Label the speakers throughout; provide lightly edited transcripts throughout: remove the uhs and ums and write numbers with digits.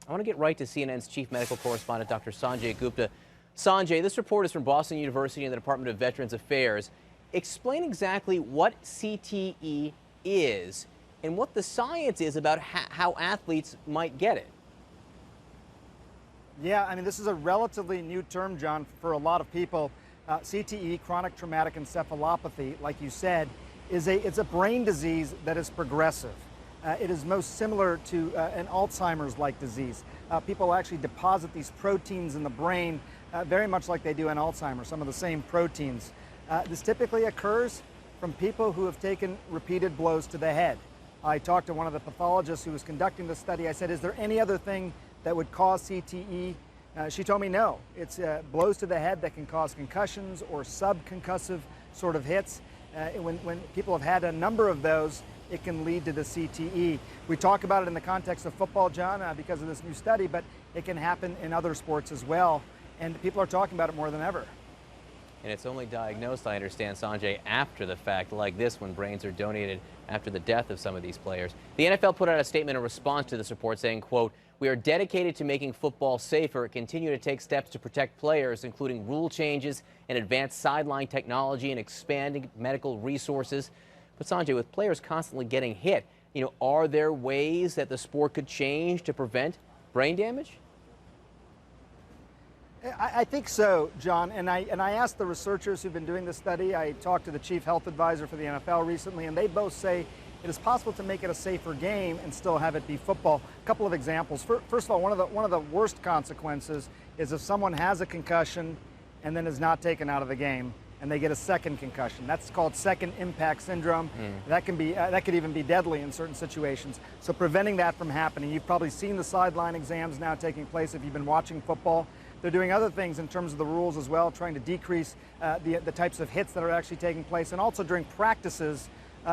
Speaker 1: I want to get right to CNN's chief medical correspondent, Dr. Sanjay Gupta. Sanjay, this report is from Boston University and the Department of Veterans Affairs. Explain exactly what CTE is and what the science is about how athletes might get it.
Speaker 2: Yeah, I mean, this is a relatively new term, John, for a lot of people. CTE, chronic traumatic encephalopathy, like you said, it's a brain disease that is progressive. It is most similar to an Alzheimer's-like disease. People actually deposit these proteins in the brain very much like they do in Alzheimer's, some of the same proteins. This typically occurs from people who have taken repeated blows to the head. I talked to one of the pathologists who was conducting the study. I said, is there any other thing that would cause CTE? She told me no. It's blows to the head that can cause concussions or subconcussive sort of hits. When people have had a number of those, it can lead to the CTE. We talk about it in the context of football, John, because of this new study, but it can happen in other sports as well, and people are talking about it more than ever.
Speaker 1: And it's only diagnosed, I understand, Sanjay, after the fact, like this, when brains are donated after the death of some of these players. The NFL put out a statement in response to this report saying, quote, "We are dedicated to making football safer, continue to take steps to protect players, including rule changes and advanced sideline technology and expanding medical resources." But Sanjay, with players constantly getting hit, are there ways that the sport could change to prevent brain damage?
Speaker 2: I think so, John, and I asked the researchers who've been doing this study. I talked to the chief health advisor for the NFL recently, and they both say it is possible to make it a safer game and still have it be football. A couple of examples. First of all, one of the worst consequences is if someone has a concussion and then is not taken out of the game, and they get a second concussion. That's called second impact syndrome. That could even be deadly in certain situations. So preventing that from happening. You've probably seen the sideline exams now taking place if you've been watching football. They're doing other things in terms of the rules as well, trying to decrease the types of hits that are actually taking place, and also during practices,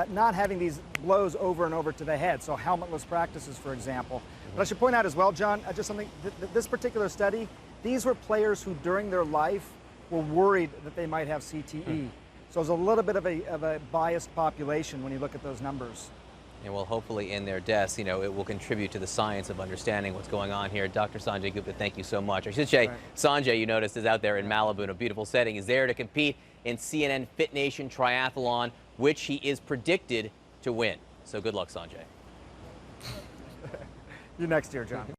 Speaker 2: not having these blows over and over to the head, so helmetless practices, for example. But I should point out as well, John, just something, this particular study, these were players who during their life were worried that they might have CTE. So it's a little bit of a biased population when you look at those numbers.
Speaker 1: And well, hopefully in their deaths, it will contribute to the science of understanding what's going on here. Dr. Sanjay Gupta, thank you so much. I should say, Sanjay, you noticed, is out there in Malibu in a beautiful setting. He's there to compete in CNN Fit Nation Triathlon, which he is predicted to win. So good luck, Sanjay.
Speaker 2: You next year, John.